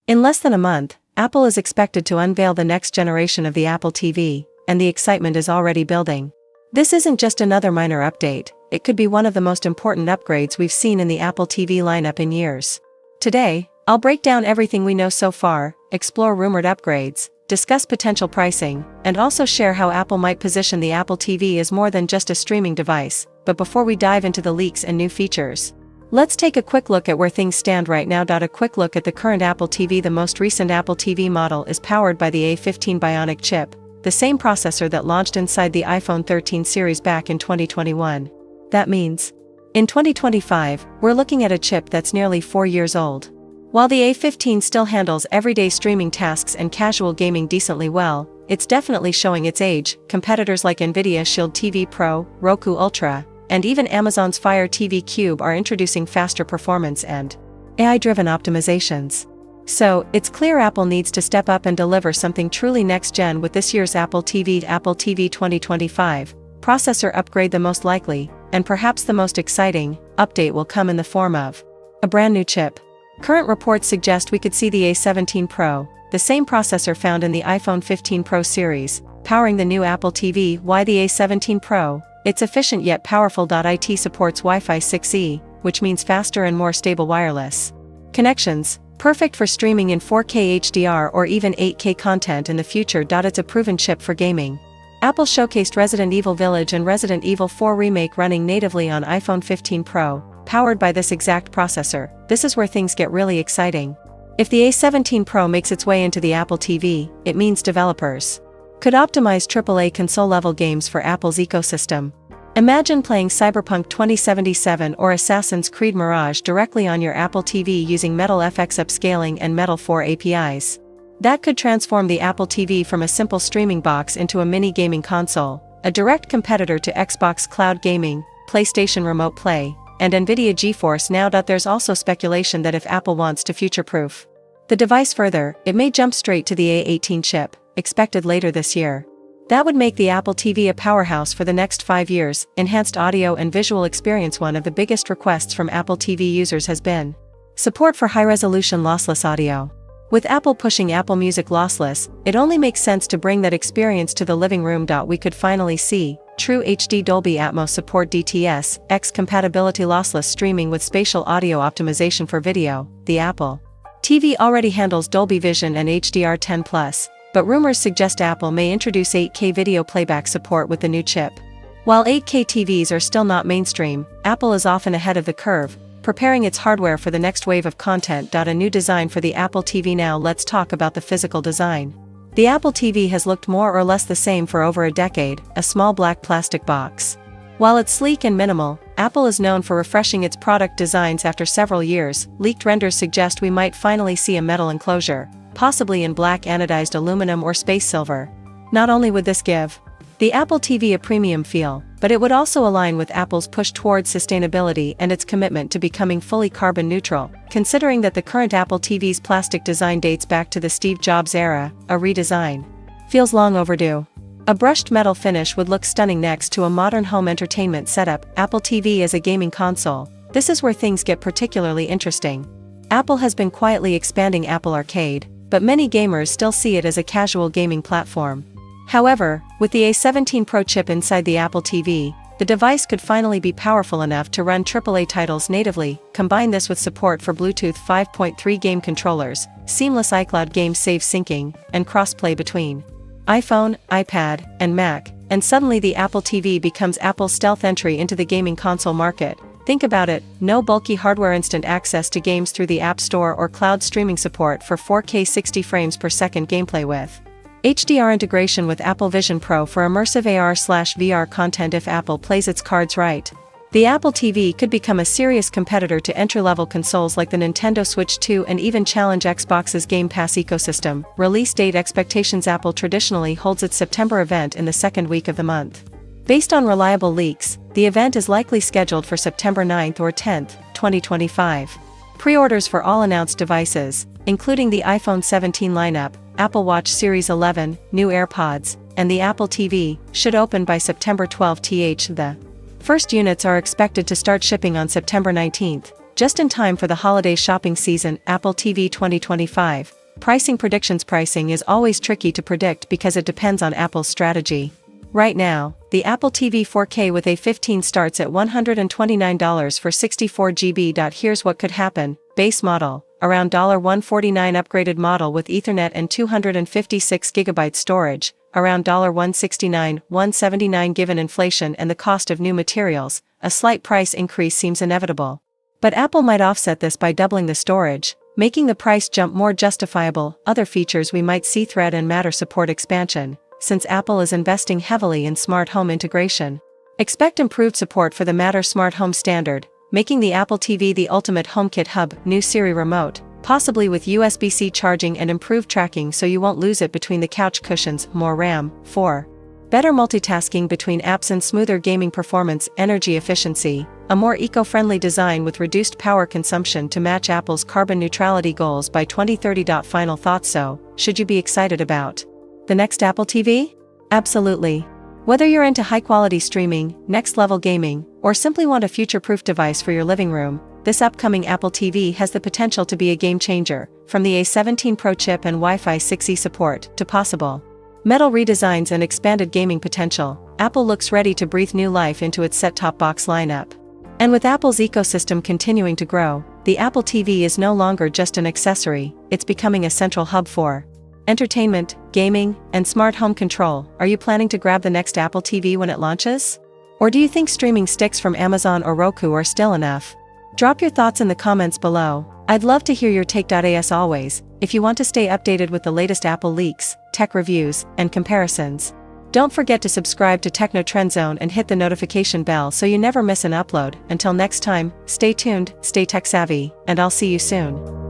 In less than a month, Apple is expected to unveil the next generation of the Apple TV, and the excitement is already building. This isn't just another minor update, it could be one of the most important upgrades we've seen in the Apple TV lineup in years. Today, I'll break down everything we know so far, explore rumored upgrades, discuss potential pricing, and also share how Apple might position the Apple TV as more than just a streaming device. But before we dive into the leaks and new features, let's take a quick look at where things stand right now. A quick look at the current Apple TV. The most recent Apple TV model is powered by the A15 Bionic chip, the same processor that launched inside the iPhone 13 series back in 2021. That means, in 2025, we're looking at a chip that's nearly 4 years old. While the A15 still handles everyday streaming tasks and casual gaming decently well, it's definitely showing its age. Competitors like Nvidia's Shield TV Pro, Roku Ultra, and even Amazon's Fire TV Cube are introducing faster performance and AI-driven optimizations. So, it's clear Apple needs to step up and deliver something truly next-gen with this year's Apple TV. Apple TV 2025 processor upgrade. The most likely, and perhaps the most exciting, update will come in the form of a brand new chip. Current reports suggest we could see the A17 Pro, the same processor found in the iPhone 15 Pro series, powering the new Apple TV. Why the A17 Pro? It's efficient yet powerful. It supports Wi-Fi 6E, which means faster and more stable wireless connections, perfect for streaming in 4K HDR or even 8K content in the future. It's a proven chip for gaming. Apple showcased Resident Evil Village and Resident Evil 4 Remake running natively on iPhone 15 Pro, powered by this exact processor. This is where things get really exciting. If the A17 Pro makes its way into the Apple TV, it means developers could optimize AAA console-level games for Apple's ecosystem. Imagine playing Cyberpunk 2077 or Assassin's Creed Mirage directly on your Apple TV using Metal FX upscaling and Metal 4 APIs. That could transform the Apple TV from a simple streaming box into a mini gaming console, a direct competitor to Xbox Cloud Gaming, PlayStation Remote Play, and Nvidia GeForce Now. There's also speculation that if Apple wants to future-proof the device further, it may jump straight to the A18 chip, expected later this year. That would make the Apple TV a powerhouse for the next 5 years. Enhanced audio and visual experience. One of the biggest requests from Apple TV users has been support for high-resolution lossless audio. With Apple pushing Apple Music lossless, it only makes sense to bring that experience to the living room. We could finally see True HD Dolby Atmos support, DTS, X compatibility, lossless streaming with spatial audio optimization for video. The Apple TV already handles Dolby Vision and HDR10+, but rumors suggest Apple may introduce 8K video playback support with the new chip. While 8K TVs are still not mainstream, Apple is often ahead of the curve, preparing its hardware for the next wave of content. A new design for the Apple TV. Now let's talk about the physical design. The Apple TV has looked more or less the same for over a decade, a small black plastic box. While it's sleek and minimal, Apple is known for refreshing its product designs after several years. Leaked renders suggest we might finally see a metal enclosure, possibly in black anodized aluminum or space silver. Not only would this give the Apple TV a premium feel, but it would also align with Apple's push towards sustainability and its commitment to becoming fully carbon neutral. Considering that the current Apple TV's plastic design dates back to the Steve Jobs era, a redesign feels long overdue. A brushed metal finish would look stunning next to a modern home entertainment setup. Apple TV as a gaming console. This is where things get particularly interesting. Apple has been quietly expanding Apple Arcade, but many gamers still see it as a casual gaming platform. However, with the A17 Pro chip inside the Apple TV, the device could finally be powerful enough to run AAA titles natively. Combine this with support for Bluetooth 5.3 game controllers, seamless iCloud game save syncing, and cross-play between iPhone, iPad, and Mac, and suddenly the Apple TV becomes Apple's stealth entry into the gaming console market. Think about it, no bulky hardware, instant access to games through the App Store or cloud streaming support for 4K 60 frames per second gameplay with HDR integration with Apple Vision Pro for immersive AR/VR content. If Apple plays its cards right, the Apple TV could become a serious competitor to entry-level consoles like the Nintendo Switch 2 and even challenge Xbox's Game Pass ecosystem. Release date expectations. Apple traditionally holds its September event in the second week of the month. Based on reliable leaks, the event is likely scheduled for September 9th or 10th, 2025. Pre-orders for all announced devices, including the iPhone 17 lineup, Apple Watch Series 11, new AirPods, and the Apple TV, should open by September 12th. The first units are expected to start shipping on September 19th, just in time for the holiday shopping season. Apple TV 2025 Pricing is always tricky to predict because it depends on Apple's strategy. Right now, the Apple TV 4K with A15 starts at $129 for 64GB. Here's what could happen. Base model, around $149. Upgraded model with Ethernet and 256GB storage, around $169, $179. Given inflation and the cost of new materials, a slight price increase seems inevitable. But Apple might offset this by doubling the storage, making the price jump more justifiable. Other features we might see: Thread and Matter support expansion, since Apple is investing heavily in smart home integration. Expect improved support for the Matter smart home standard, making the Apple TV the ultimate HomeKit hub. New Siri remote, possibly with USB-C charging and improved tracking so you won't lose it between the couch cushions. More RAM. 4. Better multitasking between apps and smoother gaming performance. Energy efficiency, a more eco-friendly design with reduced power consumption to match Apple's carbon neutrality goals by 2030. Final thoughts. So, should you be excited about the next Apple TV? Absolutely. Whether you're into high-quality streaming, next-level gaming, or simply want a future-proof device for your living room, this upcoming Apple TV has the potential to be a game-changer. From the A17 Pro chip and Wi-Fi 6E support to possible metal redesigns and expanded gaming potential, Apple looks ready to breathe new life into its set-top box lineup. And with Apple's ecosystem continuing to grow, the Apple TV is no longer just an accessory, it's becoming a central hub for entertainment, gaming, and smart home control. Are you planning to grab the next Apple TV when it launches? Or do you think streaming sticks from Amazon or Roku are still enough? Drop your thoughts in the comments below. I'd love to hear your take. As always, if you want to stay updated with the latest Apple leaks, tech reviews, and comparisons, don't forget to subscribe to Techno Trend Zone and hit the notification bell so you never miss an upload. Until next time, stay tuned, stay tech savvy, and I'll see you soon.